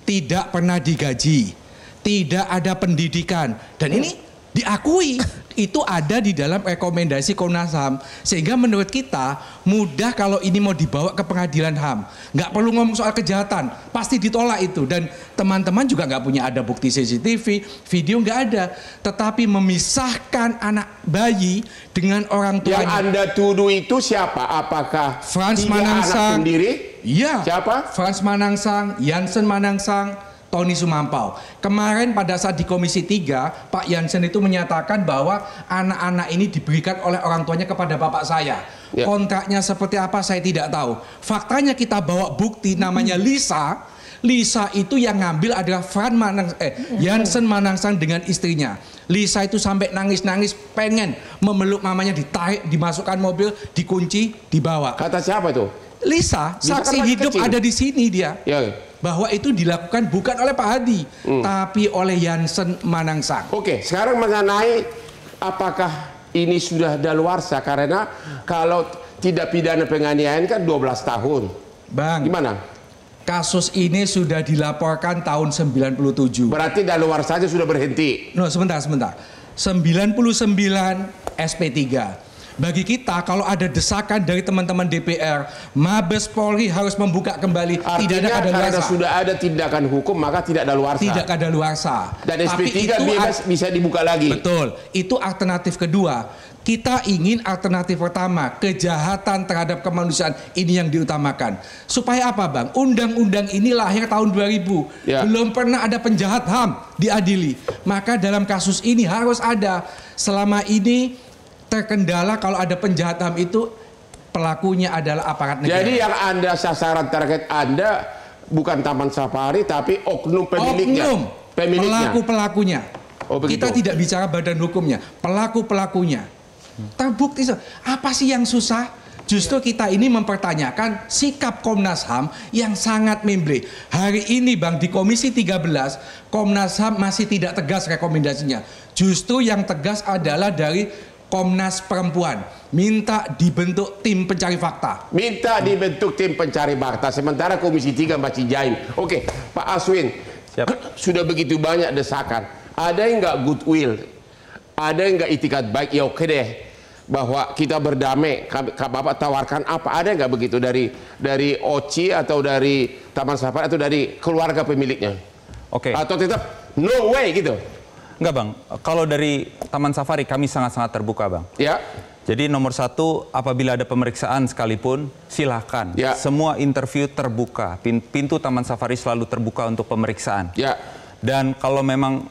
Tidak pernah digaji, tidak ada pendidikan, dan ini diakui itu ada di dalam rekomendasi Komnas HAM, sehingga menurut kita mudah kalau ini mau dibawa ke pengadilan HAM, nggak perlu ngomong soal kejahatan, pasti ditolak itu, dan teman-teman juga nggak punya ada bukti CCTV, video nggak ada, tetapi memisahkan anak bayi dengan orang tuanya. Yang Anda tuduh itu siapa? Apakah Frans Manangsang sendiri? Iya. Siapa? Frans Manangsang, Jansen Manangsang, Tony Sumampau. Kemarin pada saat di Komisi 3, Pak Jansen itu menyatakan bahwa anak-anak ini diberikan oleh orang tuanya kepada bapak saya. Kontraknya seperti apa saya tidak tahu. Faktanya kita bawa bukti namanya Lisa. Lisa itu yang ngambil adalah Jansen Manangsang dengan istrinya. Lisa itu sampai nangis-nangis pengen memeluk mamanya, ditarik, dimasukkan mobil, dikunci, dibawa. Kata siapa itu? Lisa, saksi hidup kecil. Ada di sini dia. Bahwa itu dilakukan bukan oleh Pak Hadi, tapi oleh Jansen Manangsang. Oke, sekarang mengenai apakah ini sudah daluarsa, karena kalau tidak pidana penganiayaan kan 12 tahun. Bang, gimana? Kasus ini sudah dilaporkan tahun 97. Berarti daluarsa saja sudah berhenti. No, sebentar. 99 SP3. Bagi kita kalau ada desakan dari teman-teman DPR, Mabes Polri harus membuka kembali. Artinya tidak ada karena sudah ada tindakan hukum maka tidak daluarsa. Tidak ada luarsa. Dan SP3 bisa dibuka lagi. Betul. Itu alternatif kedua. Kita ingin alternatif pertama, kejahatan terhadap kemanusiaan ini yang diutamakan. Supaya apa Bang? Undang-undang ini lahir tahun 2000. Belum pernah ada penjahat HAM diadili. Maka dalam kasus ini harus ada. Selama ini terkendala kalau ada penjahat HAM itu pelakunya adalah aparat negara. Jadi yang Anda sasaran target Anda bukan Taman Safari tapi oknum pemiliknya. Pelaku-pelakunya. Kita tidak bicara badan hukumnya, pelaku-pelakunya. Terbukti. Apa sih yang susah? Justru kita ini mempertanyakan sikap Komnas HAM yang sangat memble. Hari ini Bang di Komisi 13 Komnas HAM masih tidak tegas rekomendasinya. Justru yang tegas adalah dari Komnas Perempuan, minta dibentuk tim pencari fakta. Minta dibentuk tim pencari fakta, sementara Komisi 3 masih jaim. Oke, Pak Aswin, sudah begitu banyak desakan. Ada yang nggak goodwill? Ada yang nggak itikat baik? Ya oke deh, bahwa kita berdamai. Bapak tawarkan apa? Ada nggak begitu dari OCI atau dari Taman Safari atau dari keluarga pemiliknya? Oke. Atau tetap no way gitu? Enggak Bang, kalau dari Taman Safari kami sangat-sangat terbuka Bang. Jadi nomor 1, apabila ada pemeriksaan sekalipun silahkan. Semua interview terbuka, pintu Taman Safari selalu terbuka untuk pemeriksaan. Dan kalau memang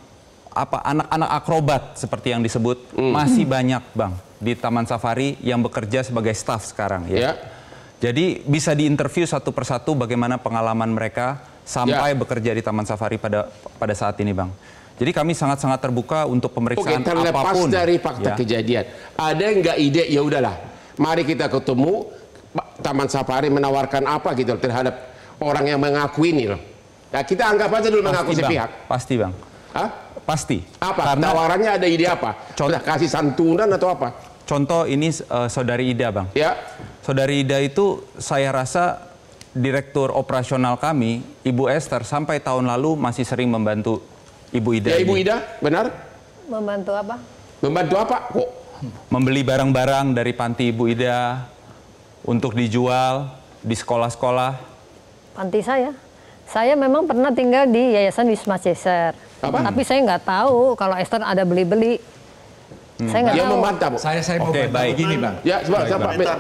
anak-anak akrobat seperti yang disebut masih banyak Bang di Taman Safari yang bekerja sebagai staf sekarang ya. Jadi bisa diinterview satu persatu bagaimana pengalaman mereka sampai bekerja di Taman Safari pada saat ini Bang. Jadi kami sangat-sangat terbuka untuk pemeriksaan apapun. Terlepas dari fakta kejadian, ada nggak ide ya udahlah, mari kita ketemu Taman Safari menawarkan apa gitu terhadap orang yang mengaku ini loh. Nah, kita anggap aja dulu mengaku sepihak. Pasti Bang. Pasti. Apa? Tawarannya ada ide apa? Kasih santunan atau apa? Contoh ini Saudari Ida Bang. Saudari Ida itu saya rasa Direktur Operasional kami, Ibu Esther, sampai tahun lalu masih sering membantu Ibu Ida. Ibu Ida, benar? Membantu apa? Membantu apa? Kok? Membeli barang-barang dari panti Ibu Ida untuk dijual. di sekolah-sekolah? Panti saya memang pernah tinggal di Yayasan Wisma Ceser. Tapi saya nggak tahu kalau Esther ada beli-beli. Saya nggak tahu. Membantah, Bu. Saya mau baik gini, Bang. Ya,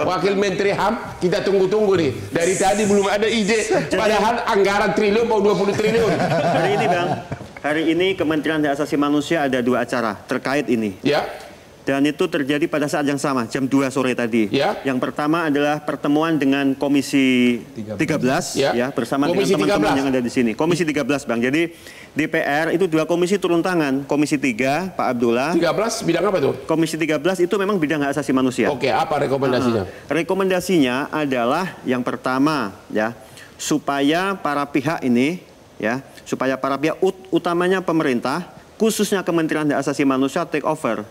Wakil Menteri HAM, kita tunggu-tunggu nih. Dari tadi belum ada ide, padahal anggaran triliun mau 20 triliun. Hari ini, Bang, hari ini Kementerian Hak Asasi Manusia ada 2 acara terkait ini. Ya. Dan itu terjadi pada saat yang sama, jam 2 sore tadi. Ya. Yang pertama adalah pertemuan dengan Komisi 13 ya bersama Komisi dengan teman-teman yang ada di sini. Komisi 13, Bang. Jadi DPR itu 2 komisi turun tangan. Komisi 3, Pak Abdullah. 13 bidang apa tuh? Komisi 13 itu memang bidang hak asasi manusia. Oke, apa rekomendasinya? Rekomendasinya adalah yang pertama ya, supaya para pihak ini ya, supaya para pihak utamanya pemerintah, khususnya Kementerian Hak Asasi Manusia take over.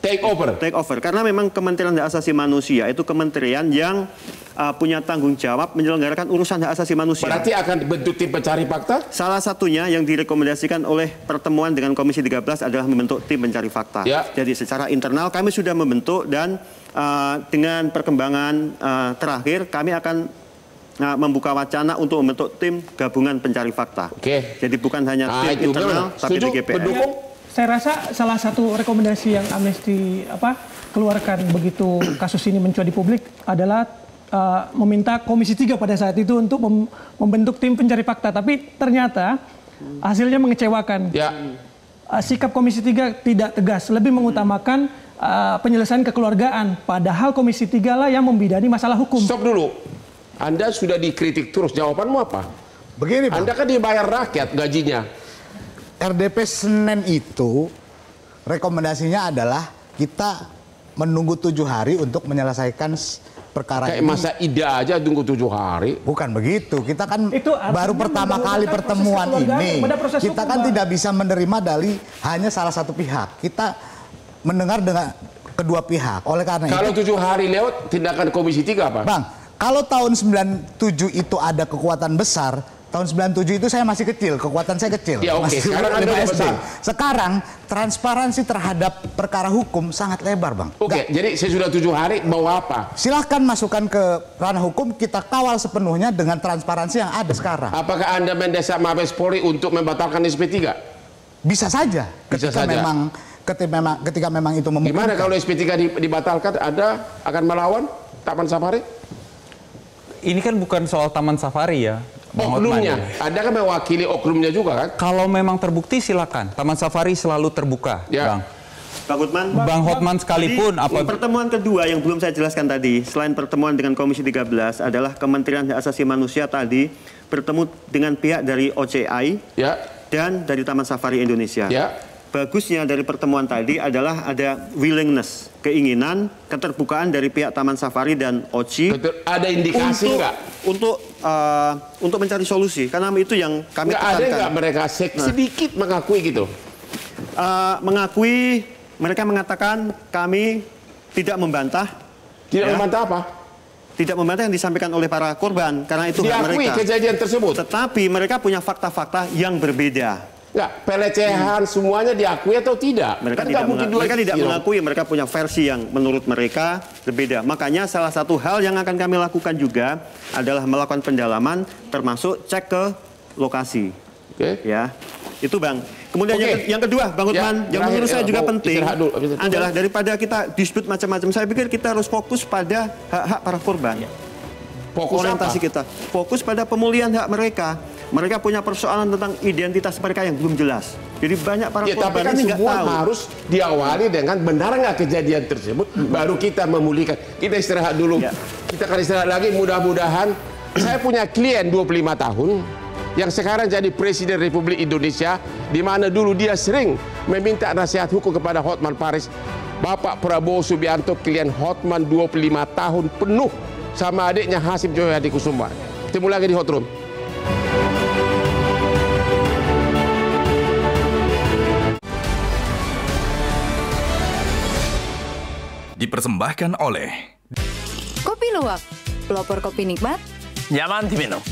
Take over. Karena memang Kementerian Hak Asasi Manusia itu kementerian yang punya tanggung jawab menyelenggarakan urusan hak asasi manusia. Berarti akan bentuk tim pencari fakta? Salah satunya yang direkomendasikan oleh pertemuan dengan Komisi 13 adalah membentuk tim pencari fakta. Ya. Jadi secara internal kami sudah membentuk dan dengan perkembangan terakhir kami akan membuka wacana untuk membentuk tim gabungan pencari fakta. Oke. Jadi bukan hanya tim internal, tapi TGPN. Saya rasa salah satu rekomendasi yang Amnesty keluarkan begitu kasus ini mencuat di publik adalah meminta Komisi 3 pada saat itu untuk membentuk tim pencari fakta. Tapi ternyata hasilnya mengecewakan. Ya. Sikap Komisi 3 tidak tegas, lebih mengutamakan penyelesaian kekeluargaan. Padahal Komisi 3 lah yang membidani masalah hukum. Stop dulu. Anda sudah dikritik terus, jawabanmu apa? Begini, Bang. Anda kan dibayar rakyat gajinya. RDP Senin itu rekomendasinya adalah kita menunggu 7 hari untuk menyelesaikan perkara kayak ini. masa ida aja tunggu 7 hari. Bukan begitu. Kita kan baru pertama kali pertemuan ini. Kita kan tidak bisa menerima dari hanya salah satu pihak. Kita mendengar dengan kedua pihak. Oleh karena kalau itu, 7 hari lewat tindakan Komisi 3 apa? Bang, kalau tahun 97 itu ada kekuatan besar, tahun 97 itu saya masih kecil, kekuatan saya kecil. Ya, oke. Sekarang Anda besar. Sekarang transparansi terhadap perkara hukum sangat lebar, Bang. Oke, jadi saya sudah 7 hari mau apa? Silahkan masukkan ke ranah hukum, kita kawal sepenuhnya dengan transparansi yang ada sekarang. Apakah Anda mendesak Mabes Polri untuk membatalkan SP3? Bisa saja. Ketika memang itu memungkinkan. Gimana kalau SP3 dibatalkan, Anda akan melawan Taman Safari? Ini kan bukan soal Taman Safari ya. Oknumnya, Anda kan mewakili oknumnya juga kan? Kalau memang terbukti silakan. Taman Safari selalu terbuka, Bang. Bang Hotman sekalipun pertemuan kedua yang belum saya jelaskan tadi, selain pertemuan dengan Komisi 13 adalah Kementerian Hak Asasi Manusia tadi bertemu dengan pihak dari OCI dan dari Taman Safari Indonesia. Bagusnya dari pertemuan tadi adalah ada willingness, keinginan, keterbukaan dari pihak Taman Safari dan OCI. Ada indikasi nggak? Untuk mencari solusi, karena itu yang kami tekankan. Ada nggak mereka sedikit mengakui gitu? Mengakui, mereka mengatakan kami tidak membantah. Tidak membantah apa? Tidak membantah yang disampaikan oleh para korban, karena itu hak mereka. Diakui kejadian tersebut. Tetapi mereka punya fakta-fakta yang berbeda. Nggak, pelecehan semuanya diakui atau tidak? Mereka tidak mengakui, mereka punya versi yang menurut mereka berbeda. Makanya salah satu hal yang akan kami lakukan juga adalah melakukan pendalaman, termasuk cek ke lokasi. Ya, itu Bang. Kemudian yang kedua, Bang Hotman, yang menurut saya juga penting adalah daripada kita dispute macam-macam, saya pikir kita harus fokus pada hak-hak para korban. Fokus orientasi kita, fokus pada pemulihan hak mereka. Mereka punya persoalan tentang identitas mereka yang belum jelas. Jadi banyak para korban ini nggak tahu. Harus diawali dengan benar nggak kejadian tersebut, baru kita memulihkan. Kita istirahat dulu. Kita akan istirahat lagi. Mudah-mudahan saya punya klien 25 tahun yang sekarang jadi Presiden Republik Indonesia, di mana dulu dia sering meminta nasihat hukum kepada Hotman Paris. Bapak Prabowo Subianto klien Hotman 25 tahun penuh sama adiknya Hasim Joyo Hadikusuma. Ketemu lagi di Hot Room. Dipersembahkan oleh Kopi Luwak, pelopor kopi nikmat, nyaman diminum.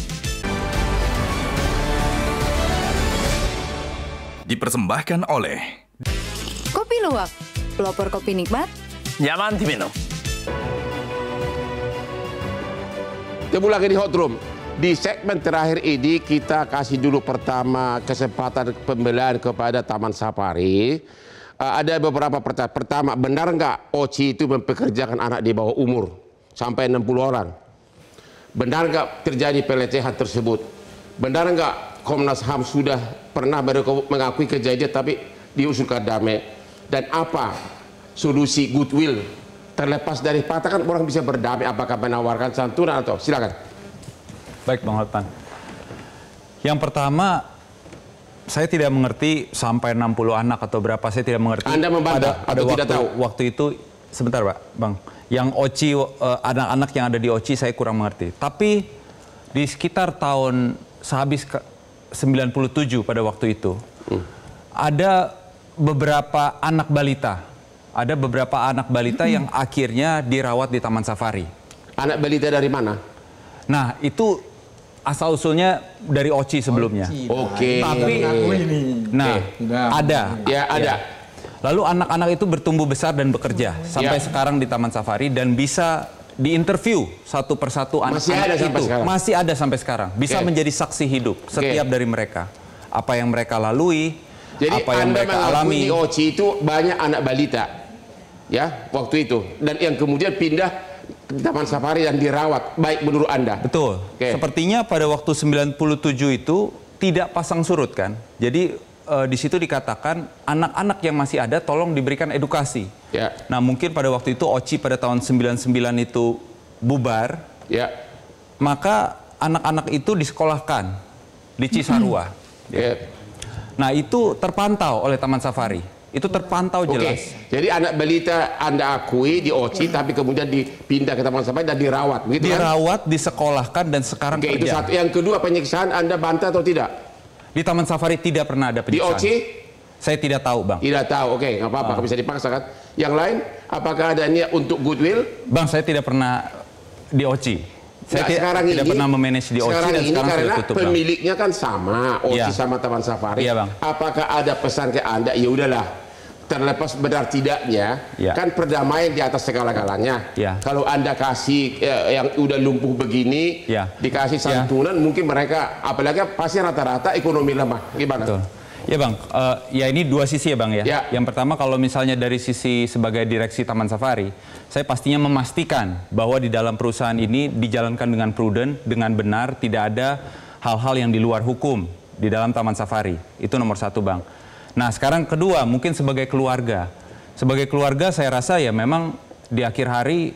Dipersembahkan oleh Kopi Luwak, pelopor kopi nikmat, nyaman diminum. Ketemu lagi di Hot Room. Di segmen terakhir ini kita kasih dulu pertama kesempatan pembelaan kepada Taman Safari. Ada beberapa pertanyaan. Pertama, benar nggak OCI itu mempekerjakan anak di bawah umur sampai 60 orang? Benar nggak terjadi pelecehan tersebut? Benar nggak Komnas HAM sudah pernah mengakui kejadian tapi diusulkan damai? Dan apa solusi goodwill? Terlepas dari fakta kan orang bisa berdamai, apakah menawarkan santunan atau silakan. Baik Bang Hotman. Yang pertama, saya tidak mengerti sampai 60 anak atau berapa, saya tidak mengerti. Anda membantah pada atau tidak tahu? Waktu itu, sebentar Pak, Bang. Yang OCI, anak-anak yang ada di OCI saya kurang mengerti. Tapi di sekitar tahun sehabis 97 pada waktu itu, ada beberapa anak balita. Ada beberapa anak balita yang akhirnya dirawat di Taman Safari. Anak balita dari mana? Nah, itu asal-usulnya dari OCI sebelumnya. Oke. Tapi, ada. Ya, ada. Lalu anak-anak itu bertumbuh besar dan bekerja sampai sekarang di Taman Safari dan bisa diinterview satu persatu anak-anak itu. Masih ada sampai sekarang. Bisa menjadi saksi hidup setiap dari mereka. Apa yang mereka lalui, jadi apa yang mereka alami. Di OCI itu banyak anak balita. Ya, waktu itu. Dan yang kemudian pindah ke Taman Safari dan dirawat. Baik menurut Anda? Betul. Sepertinya pada waktu 97 itu tidak pasang surut kan. Jadi di situ dikatakan anak-anak yang masih ada tolong diberikan edukasi. Ya. Nah mungkin pada waktu itu OCI pada tahun 99 itu bubar. Ya. Maka anak-anak itu disekolahkan di Cisarua. Nah itu terpantau oleh Taman Safari. Itu terpantau jelas. Jadi anak balita Anda akui di OCI tapi kemudian dipindah ke Taman Safari dan dirawat, begitu kan? Dirawat, disekolahkan dan sekarang kerja. Itu satu. Yang kedua, penyiksaan Anda bantah atau tidak? Di Taman Safari tidak pernah ada penyiksaan. Di OCI? Saya tidak tahu, Bang. Tidak tahu, oke, nggak apa-apa, bisa dipaksa kan. Yang lain, apakah ada niat untuk goodwill? Bang, saya tidak pernah di OCI. Saya tidak pernah memanage di OCI dan sekarang sudah tutup. Karena pemiliknya kan sama, OCI sama Taman Safari. Iya, Bang. Apakah ada pesan ke Anda? Ya udahlah, terlepas benar tidaknya, kan perdamaian di atas segala-galanya. Kalau Anda kasih yang udah lumpuh begini, dikasih santunan, mungkin mereka, apalagi pasti rata-rata ekonomi lemah. Gimana? Betul. Ya Bang, ya ini dua sisi ya Bang ya. Yang pertama kalau misalnya dari sisi sebagai direksi Taman Safari, saya pastinya memastikan bahwa di dalam perusahaan ini dijalankan dengan prudent, dengan benar, tidak ada hal-hal yang di luar hukum di dalam Taman Safari. Itu nomor satu Bang. Nah sekarang kedua, mungkin sebagai keluarga. Sebagai keluarga saya rasa ya memang di akhir hari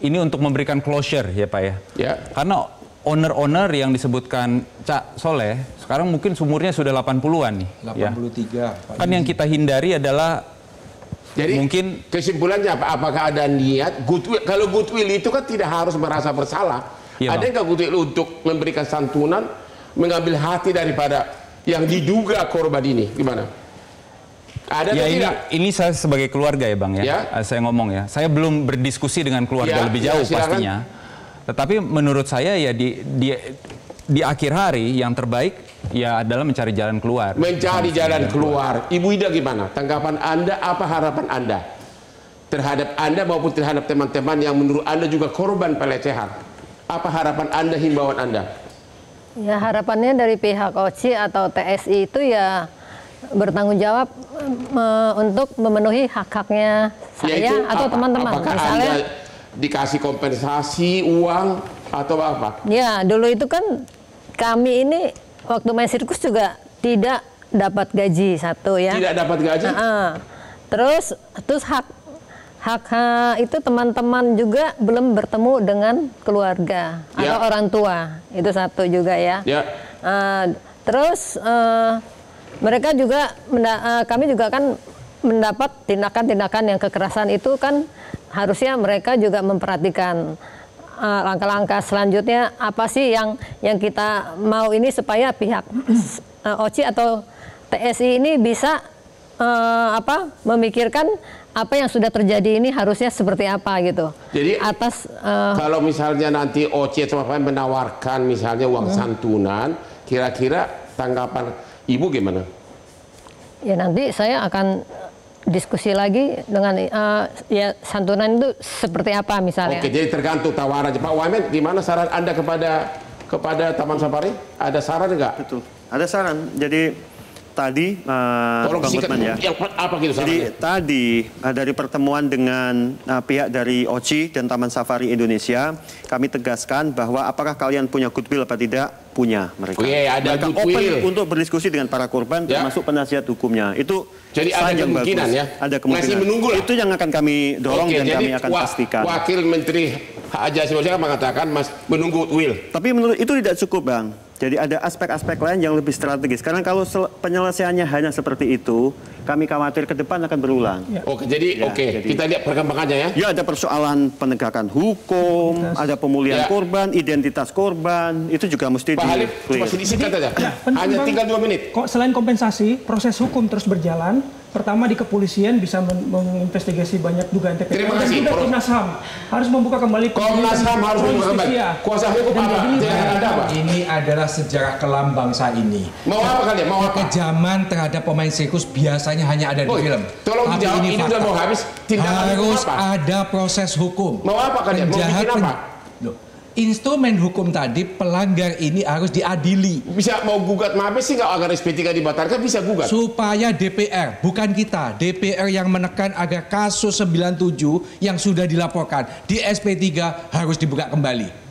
ini untuk memberikan closure ya Pak ya. Karena owner-owner yang disebutkan Cak Soleh, sekarang mungkin umurnya sudah 80-an nih. 83. Kan yang kita hindari adalah jadi mungkin kesimpulannya apa? Apakah ada niat goodwill? Kalau goodwill itu kan tidak harus merasa bersalah. Ada nggak goodwill untuk memberikan santunan, mengambil hati daripada yang diduga korban ini? Gimana? Ada ya tidak? Ini saya sebagai keluarga ya Bang ya. Saya ngomong ya. Saya belum berdiskusi dengan keluarga lebih jauh pastinya. Tetapi menurut saya ya di akhir hari yang terbaik ya adalah mencari jalan keluar. Mencari jalan keluar. Ibu Ida gimana? Tanggapan Anda, apa harapan Anda? Terhadap Anda maupun terhadap teman-teman yang menurut Anda juga korban pelecehan. Apa harapan Anda, himbauan Anda? Ya harapannya dari pihak OCI atau TSI itu ya bertanggung jawab untuk memenuhi hak-haknya saya atau teman-teman. Misalnya Anda dikasih kompensasi uang atau apa? Ya dulu itu kan kami ini waktu main sirkus juga tidak dapat gaji satu ya. Tidak dapat gaji? Terus hak itu teman-teman juga belum bertemu dengan keluarga atau orang tua, itu satu juga ya. Terus mereka juga kami juga kan mendapat tindakan-tindakan yang kekerasan itu kan harusnya mereka juga memperhatikan langkah-langkah selanjutnya apa sih yang kita mau ini supaya pihak OCI atau TSI ini bisa memikirkan apa yang sudah terjadi ini harusnya seperti apa gitu. Jadi kalau misalnya nanti OCI atau apa menawarkan misalnya uang santunan, kira-kira tanggapan Ibu gimana? Ya nanti saya akan diskusi lagi dengan ya santunan itu seperti apa misalnya. Oke, jadi tergantung tawaran. Pak Wamen, gimana saran Anda kepada Taman Safari? Ada saran nggak? Betul, ada saran. Jadi tadi Bang Hotman ya. Apa gitu sarannya? Jadi tadi dari pertemuan dengan pihak dari OCI dan Taman Safari Indonesia, kami tegaskan bahwa apakah kalian punya goodwill apa tidak? Punya mereka. Ada mereka goodwill. open untuk berdiskusi dengan para korban, termasuk penasihat hukumnya. Itu jadi ada kemungkinan ya. Ada kemungkinan. Masih menunggu lah. Itu yang akan kami dorong dan kami akan pastikan. Wakil Menteri Hak Asasi Manusia mengatakan menunggu goodwill. Tapi menurut itu tidak cukup, Bang. Jadi ada aspek-aspek lain yang lebih strategis. Karena kalau penyelesaiannya hanya seperti itu, kami khawatir ke depan akan berulang. Oke, jadi kita lihat perkembangannya ya. Ya, ada persoalan penegakan hukum, ada pemulihan korban, identitas korban, itu juga mesti Pak Halif, cuma sedikit saja. Hanya tinggal 2 menit. Kok selain kompensasi, proses hukum terus berjalan. Pertama di kepolisian bisa menginvestigasi banyak dugaan TPK. Terima kasih. Dan juga Komnas HAM harus membuka kembali. Komnas HAM harus membuka kembali. Kuasa hukum apa? Ini adalah sejarah kelam bangsa ini. Mau apa kalian? Mau apa? Kekejaman terhadap pemain sirkus biasanya hanya ada di film. Tolong dijawab, ini udah mau habis. Harus ada proses hukum. Mau apa kalian? Mau bikin apa? Instrumen hukum tadi, pelanggar ini harus diadili. Bisa mau gugat Mabes sih nggak agar SP3 dibatalkan, bisa gugat. Supaya DPR, bukan kita, DPR yang menekan agar kasus 97 yang sudah dilaporkan di SP3 harus dibuka kembali.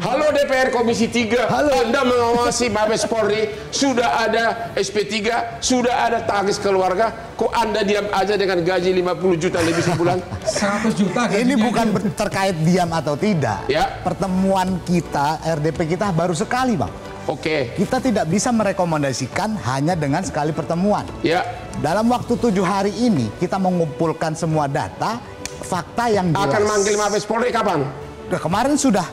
Halo DPR Komisi 3, Anda mengawasi Mabes Polri, sudah ada SP3, sudah ada tagis keluarga, kok Anda diam aja dengan gaji 50 juta lebih sebulan? 100 juta. Ini bukan terkait diam atau tidak. Ya. Pertemuan kita, RDP kita baru sekali, Bang. Oke. Kita tidak bisa merekomendasikan hanya dengan sekali pertemuan. Ya. Dalam waktu 7 hari ini, kita mengumpulkan semua data, fakta yang jelas. Akan manggil Mabes Polri kapan? Nah, kemarin sudah,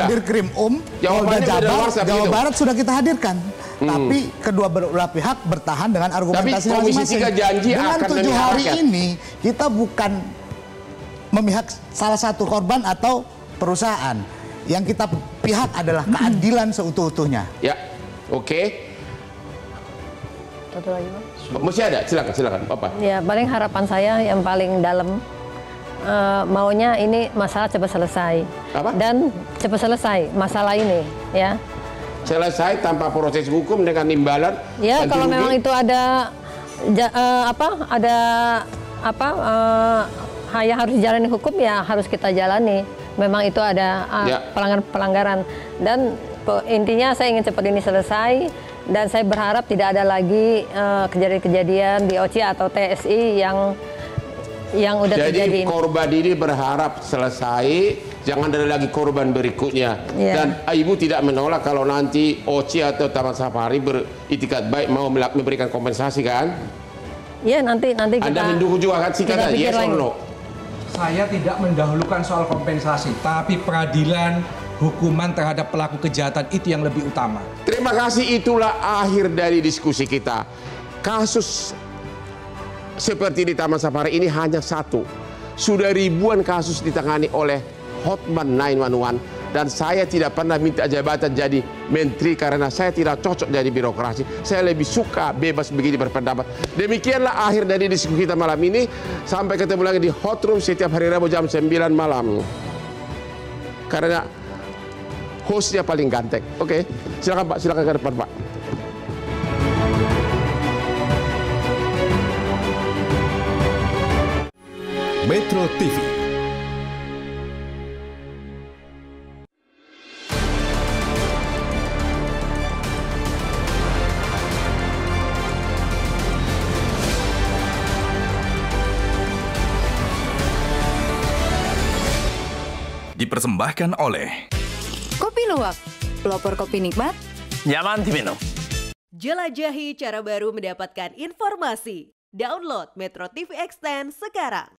Dirkrim Polda Jabar, Jawa Barat sudah kita hadirkan. Tapi kedua belah pihak bertahan dengan argumentasi masing-masing. Dengan 7 hari ini, kita bukan memihak salah satu korban atau perusahaan. Yang kita pihak adalah keadilan seutuh-utuhnya. Ya, oke. Satu lagi, Bang. Masih ada, silakan, Bapak. Ya, paling harapan saya yang paling dalam, maunya ini masalah cepat selesai. Apa? Dan cepat selesai masalah ini, ya. Selesai tanpa proses hukum dengan imbalan. Ya, kalau memang itu ada harus dijalani hukum, ya harus kita jalani. Memang itu ada pelanggaran. Dan intinya saya ingin cepat ini selesai. Dan saya berharap tidak ada lagi kejadian-kejadian di OCI atau TSI yang udah terjadi. Jadi korban ini berharap selesai, jangan ada lagi korban berikutnya. Dan Ibu tidak menolak kalau nanti OCI atau Taman Safari beritikat baik mau memberikan kompensasi kan? Iya, nanti kita. Anda mendukung juga kan? Sikat yes or no? Saya tidak mendahulukan soal kompensasi, tapi peradilan, hukuman terhadap pelaku kejahatan itu yang lebih utama. Terima kasih, itulah akhir dari diskusi kita. Kasus seperti di Taman Safari ini hanya satu. Sudah ribuan kasus ditangani oleh Hotman 911 dan saya tidak pernah minta jabatan jadi menteri karena saya tidak cocok jadi birokrasi. Saya lebih suka bebas begini berpendapat. Demikianlah akhir dari diskusi kita malam ini. Sampai ketemu lagi di Hot Room setiap hari Rabu jam 9 malam. Karena hostnya paling ganteng. Oke, silakan Pak, silakan ke depan Pak. Metro TV. Dipersembahkan oleh Kopi Luwak, pelopor kopi nikmat, nyaman diminum. Jelajahi cara baru mendapatkan informasi. Download Metro TV Extend sekarang.